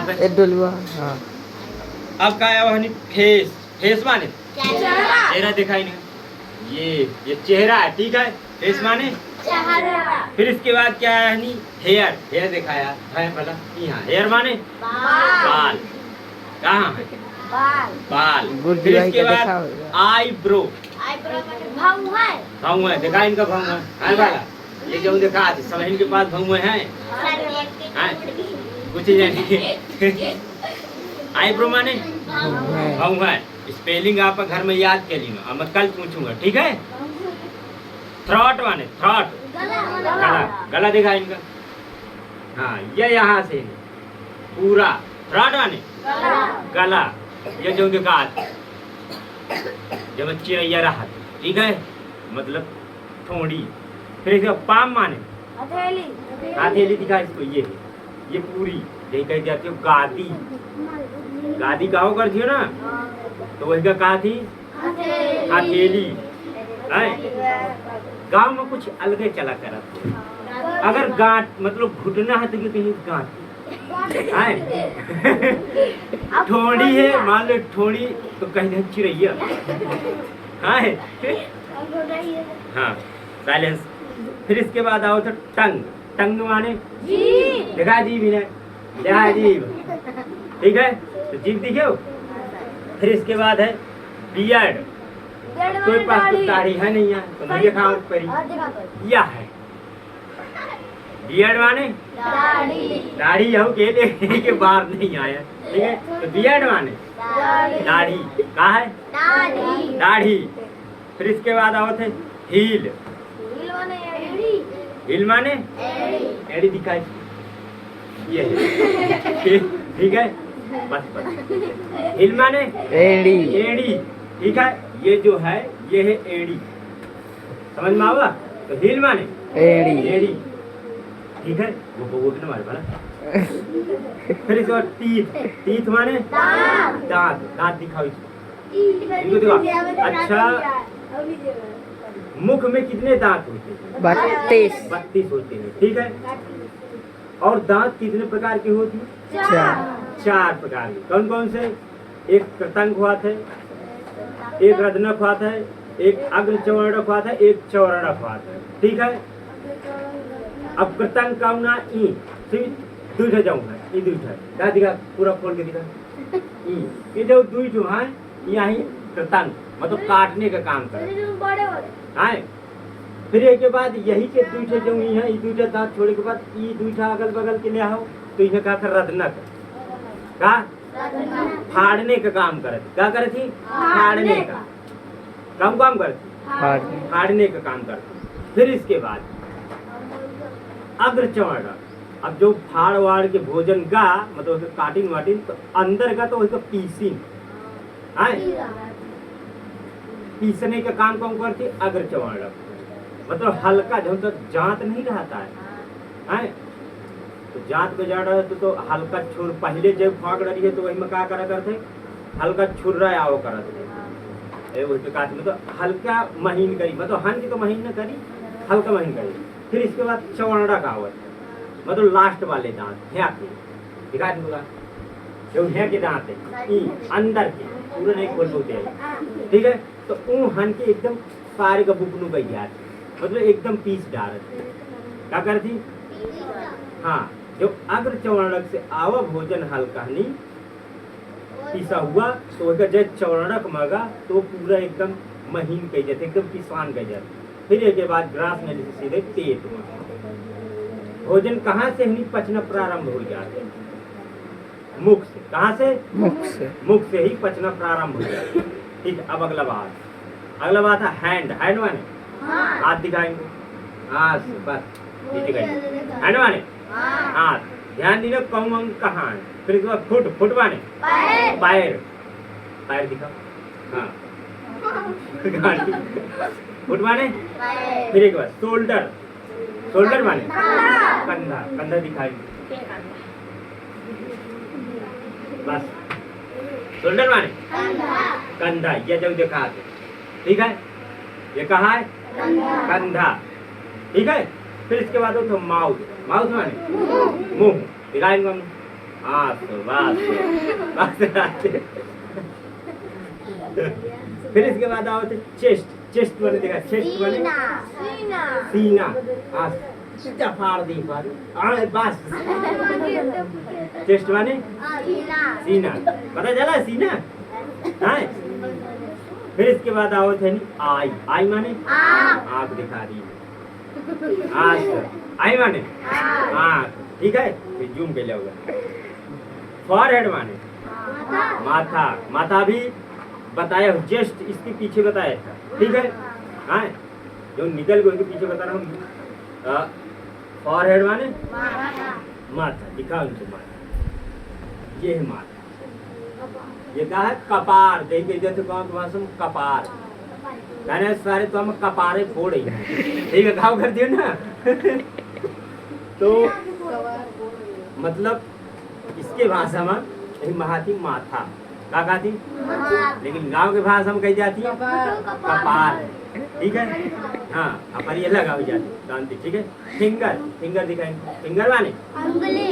यहाँ पे डुलवा। हाँ अब क्या है वही फेस। फेस माने चेहरा दिखाई नहीं, ये चेहरा है, ठीक है। फेस माने फिर इसके बाद क्या है नहीं, हेयर। हेयर दिखाया है भला यहाँ। हेयर माने बाल। कहाँ है बाल। फिर इसके बाद आईब्रो। भाव है देखा इनका भाव है वाला। ये जो देखा सब इनके पास भाव है कुछ ही नहीं। आईब्रो माने भाव है। स्पेलिंग आप घर में याद कर लीजिए, अब मैं कल पूछूंगा, ठीक है। थ्रॉट माने थ्रॉट, गला। गला देखा इनका, हाँ ये यहाँ से पूरा। थ्रॉट माने गला। ये जो देखा जब चिड़ैया रहा, ठीक है, मतलब ठोड़ी। फिर इसका पाम माने हथेली दिखा इसको। ये पूरी यही कह जाती हो गादी। गादी कहो करती हो ना, तो वही का कहा थी हथेली। गांव में कुछ अलग चला करा। अगर गांठ मतलब घुटना है तो कहीं गांठ ठोड़ी है, मान लो ठोड़ी तो कहीं चिड़ैया। हाँ साइलेंस। फिर इसके बाद आओ तो टंग। टंग माने देखा जीभ ही देखा जीभ, ठीक है, तो जीभ दिखे। फिर इसके बाद है बियर्ड। कोई पास तो दाढ़ी है नहीं है तो मैं दिखाऊं पर यह है बियर्ड माने दाढ़ी हो के बाहर नहीं आया, ठीक है। तो बियर्ड माने दाढ़ी। कहा है दाढ़ी। फिर इसके बाद आओ थे हील। हील माने एड़ी दिखाई, ये ठीक है। बस हिल माने एड़ी। एड़ी, ठीक है। ये जो है ये है एड़ी, समझ में आवा। तो हिल माने एड़ी। एड़ी, ठीक है। वो कितना मारे भला। फिर इसके बाद टीथ। टीथ माने दांत। दांत दिखाओ इसको दिखाओ। अच्छा, मुख में कितने दांत होते हैं? 32 होते हैं, ठीक है। और दांत कितने प्रकार के होते हैं? 4 प्रकार के। कौन कौन से? एक कृतंक हुआत है, एक रजनक हुआत है, एक अग्र चौवर्णक हुआत है, एक चौवर्णक हुआत है, ठीक है। अब कृतंक का ना ई दुईठा जाऊंगा, ई दुईठा दिखा पूरा खोल के दिखा। ये जो दुईठो है यही कृतंक मतलब काटने का काम करे। फिर एक के बाद यही के दुईठा जो है, ई दुईठा दांत छोड़े के बाद ई दुईठा अगल बगल के ले आओ तो इन्हें कहा था रत्नक। का फाड़ने का काम करे। क्या करे थी? फाड़ने का काम करती, फाड़ने का काम करती। फिर इसके बाद अग्र चौड़ा। अब जो फाड़ वाड़ के भोजन का मतलब काटिन वाटिन तो अंदर का तो उसका पीसिन पीसने का काम कौन करती? अग्र चौड़ा। मतलब हल्का जब तक जांत नहीं रहता है, तो जांत पे जा रहा है तो हल्का छुर पहले जब फाड़ रही है तो वही में क्या करा करते? हल्का छुर रहा है आओ करते मतलब हल्का महीन करी, मतलब हन की तो महीन न करी, हल्का महीन करी। फिर इसके बाद चौड़ा का आवत मतलब लास्ट वाले दांत है आपके दिखा दूंगा। जो है के दांत है अंदर के पूरे नहीं खोल होते हैं, ठीक है। तो ऊ हन के एकदम सारे का बुकनू गई यार मतलब एकदम पीस डाल क्या करती? हाँ, जो अग्र चौवर्णक से आवा भोजन हल्का नहीं पिसा हुआ तो जब चौवर्णक मगा तो पूरा एकदम महीन कह जाते, एकदम पिसान कह जाते। फिर एक के बाद ग्रास नली से सीधे पेट में भोजन कहाँ से ही पचना प्रारंभ हो जाते? मुख से। कहाँ से? मुख से ही पचना प्रारंभ हो जाता, ठीक है। अब अगला बात है हैंड। हैंड माने हाथ दिखाएंगे, हाँ बस हैंड माने हाथ। ध्यान दीजिए कौन कहाँ है। फिर इसके बाद फुट माने पैर। पैर दिखाओ, हाँ फुट माने। फिर एक बार शोल्डर। शोल्डर माने कंधा। कंधा दिखाएंगे बस। शोल्डर माने कंधा। ये जब दिखा दे, ठीक है। ये कहा है कंधा, ठीक है। फिर इसके बाद तो माउथ। माउथ माने मुंह दिखाएंगे हम, फिर इसके बाद आओ थे चेस्ट। चेस्ट बने देखा, चेस्ट बने सीना। सीधा फाड़ दी बस। चेस्ट बने सीना, पता चला सीना है। फिर इसके बाद आओ थे आई। आई माने आँख दिखा रही है। आई माने आँख, ठीक है। फिर जूम के होगा। फॉरहेड माने माथा। माथा भी बताया, जस्ट इसके पीछे बताया था, ठीक है। हाँ, जो निकल गए पीछे बता रहा हूँ। फॉरहेड माने माथा, दिखा उनको माथा। ये है माथा। ये क्या है? कपार। देखिए जैसे गाँव की भाषा में कपार कहने सारे तो हम कपारे फोड़ ही हैं, ठीक है। गाँव कर दियो ना। तो मतलब इसके भाषा में महाती माथा का कहती, लेकिन गांव के भाषा में कही जाती है कपार, ठीक है। हाँ, पर ये लगा हो जाती जानती, ठीक है। फिंगर। फिंगर दिखाएंगे। फिंगर माने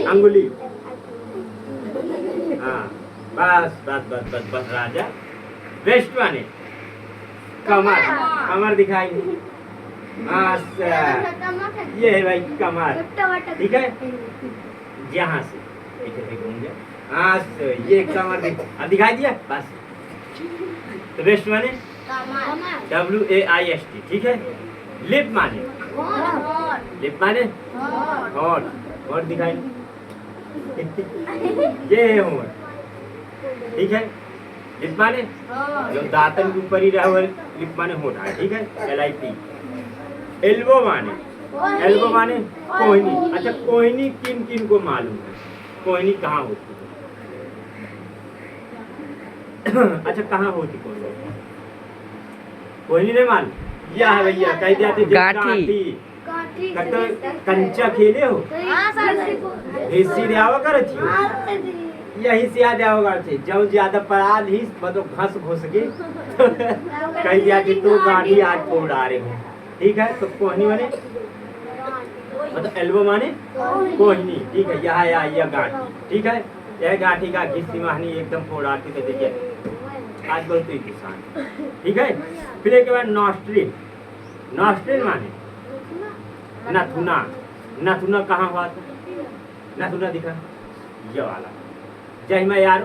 अंगुली। हाँ, बस बस बस बस बस राजा। वेस्ट माने कमर। कमर दिखाएंगे। ये है भाई कमर, ठीक है। यहाँ से हाँ, ये कमर दिखाई दिया बस। तो वेस्ट माने WAIST, ठीक है। लिप माने होंठ। होंठ दिखाई। ये है होंठ, ठीक है। लिप माने जो दांतन के ऊपर ही रहा हुआ लिप माने होंठ है, ठीक है। LIP। एल्बो माने कोहनी। अच्छा, कोहनी किन किन को मालूम है? कोहनी कहाँ होती है? अच्छा, कहाँ होती कोहनी? कोहनी नहीं मालूम? यह है भैया, कह जाते गाठी। कंचा खेले हो, हिस्सी देवा करे थी, यही से याद आओगा थे। जब ज्यादा पढ़ा ली मतलब घस घुस के कह जाती तो गाठी आज फोड़ आ रहे हैं, ठीक है। तो कोहनी माने मतलब एल्बो माने कोहनी, ठीक है। यह गाठी, ठीक है। यह गाठी का घिस्सी माहनी एकदम फोड़ाती तो देखिए आजकल तो किसान, ठीक है। फिर एक बार नॉस्ट्रिल। नॉस्ट्रिल माने नथुना। नथुना कहाँ हुआ था? नथुना दिखा, ये वाला जय मैं यार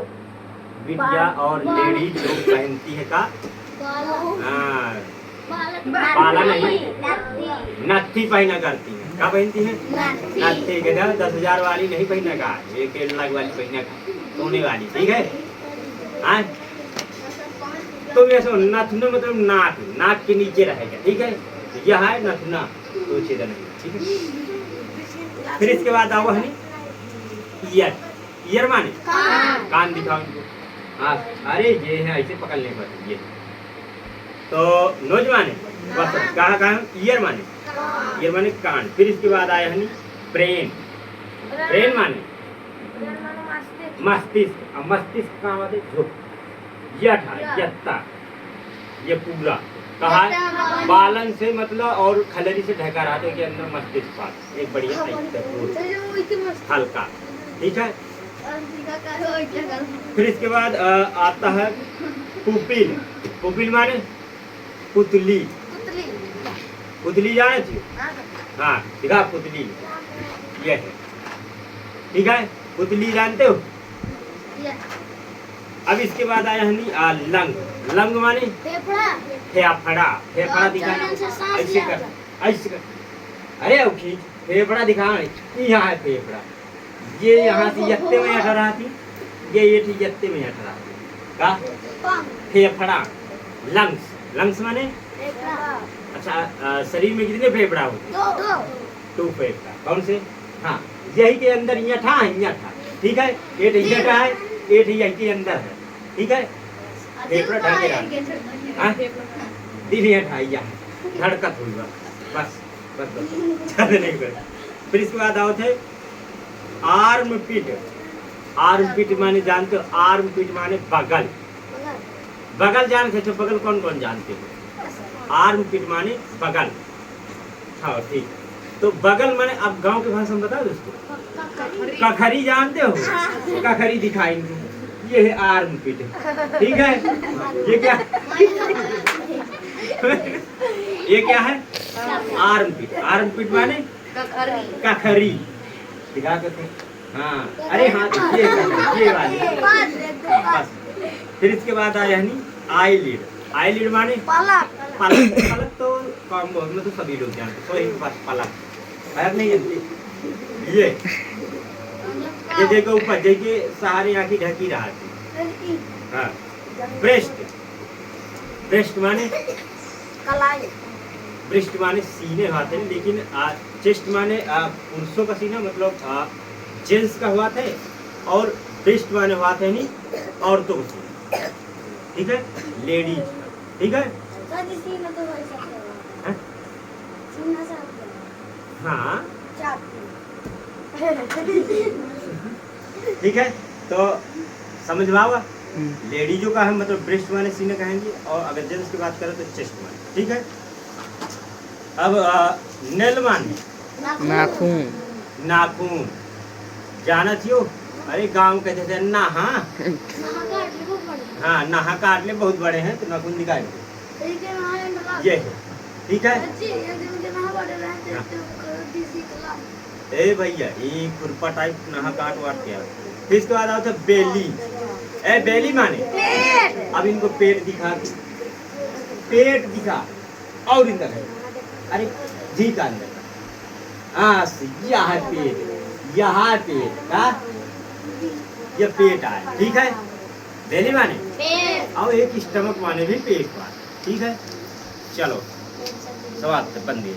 बिटिया और लेडीज लोग पहनती है का बाला नहीं, नत्थी पहना करती है। क्या पहनती है? नत्थी के 10,000 वाली नहीं पहना का, 1 लाख वाली पहना का, सोने वाली, ठीक है। हाँ, तो ये सो नथुना मतलब नाक। नाक के नीचे रहेगा, ठीक है। यह है नथुना, तो छेदा नहीं, ठीक है। फिर इसके बाद आओ है ईयर। ईयर माने कान दिखाओ इनको। हाँ, अरे ये है ऐसे पकड़ने पर ये। तो नोज माने बस कहाँ ईयर माने कान। फिर इसके बाद आया है ब्रेन। ब्रेन माने मस्तिष्क। अब मस्तिष्क कहाँ होते? यत्ता, ये पूरा कहा बालन से मतलब और खलरी से ढका रहा था के अंदर मस्तिष्क पास एक बढ़िया हल्का, ठीक है। फिर इसके बाद आता है पुपिल। पुपिल माने पुतली। पुतली जाने थी? हाँ, दिखा पुतली, ये है, ठीक है। पुतली जानते हो? अब इसके बाद आया है लंग। लंग माने फेफड़ा। फेफड़ा दिखा, ऐसे कर, ऐसे कर, अरे खींच, फेफड़ा दिखा। यहाँ है फेफड़ा, ये यहाँ से यत्ते में अठ रहा थी, ये ठीक यत्ते में अठ रहा थी का फेफड़ा। लंग्स। लंग्स माने अच्छा, शरीर में कितने फेफड़ा होते? 2 फेफड़ा। कौन से? हाँ, यही के अंदर यहाँ था, ठीक है। एक यहाँ है, एक यही के अंदर है, ठीक है। फेफड़ा ढके रहा, दिल यहाँ ठाइया धड़कत हुई बस बस बस ज्यादा नहीं कर। फिर इसके बाद आओ थे आर्म पिट। आर्म पिट माने जानते हो? आर्म पिट माने बगल। बगल जानते हो? बगल कौन कौन जानते हो? आर्म पिट माने बगल। हाँ, ठीक। तो बगल माने अब गांव के भाषा में बता दो उसको। कखरी जानते हो? कखरी दिखाएंगे। ये है आर्म पिट, ठीक है। ये क्या ये क्या है? आर्म पिट। आर्म पिट माने कखरी दिखा के। हाँ अरे हाँ ये वाली बस। फिर इसके बाद आया नहीं आईलिड। आईलिड माने पलक। पलक तो कम बहुत में तो सभी लोग जानते, तो एक बात पलक है नहीं जानते। ये देखो ऊपर देखिए सारे आँखें ढकी रहा थी। हाँ ब्रेस्ट। ब्रेस्ट माने कलाई। ब्रेस्ट माने सीने हाथ है, लेकिन चेस्ट माने पुरुषों का सीना मतलब जेंट्स का हुआ था, और ब्रेस्ट माने हुआ था नहीं औरतों का सीना, ठीक है। लेडीज, ठीक है। हाँ ठीक है, तो समझ में आवा। लेडीजों का है मतलब ब्रेस्ट माने सीने कहेंगे, और अगर जेंट्स की बात करें तो चेस्ट माने, ठीक है। अब नेल माने नाखून। नाखून जाना थियो। अरे गांव कहते थे नहा। हाँ नहा काट ले बहुत बड़े हैं तो नाखून दिखाई दे। ये है, ठीक है। ए भैया ये खुरपा टाइप नहा काट वाट के। फिर इसके बाद आता बेली। ए बेली माने अब इनको पेट दिखा, पेट दिखा और इधर है। अरे जी का अंदर यहाँ पेट, यहाँ पेट का ये पेट आए, ठीक है। बेली माने और एक स्टमक माने भी पेट माने, ठीक है। चलो सवाल बंदी।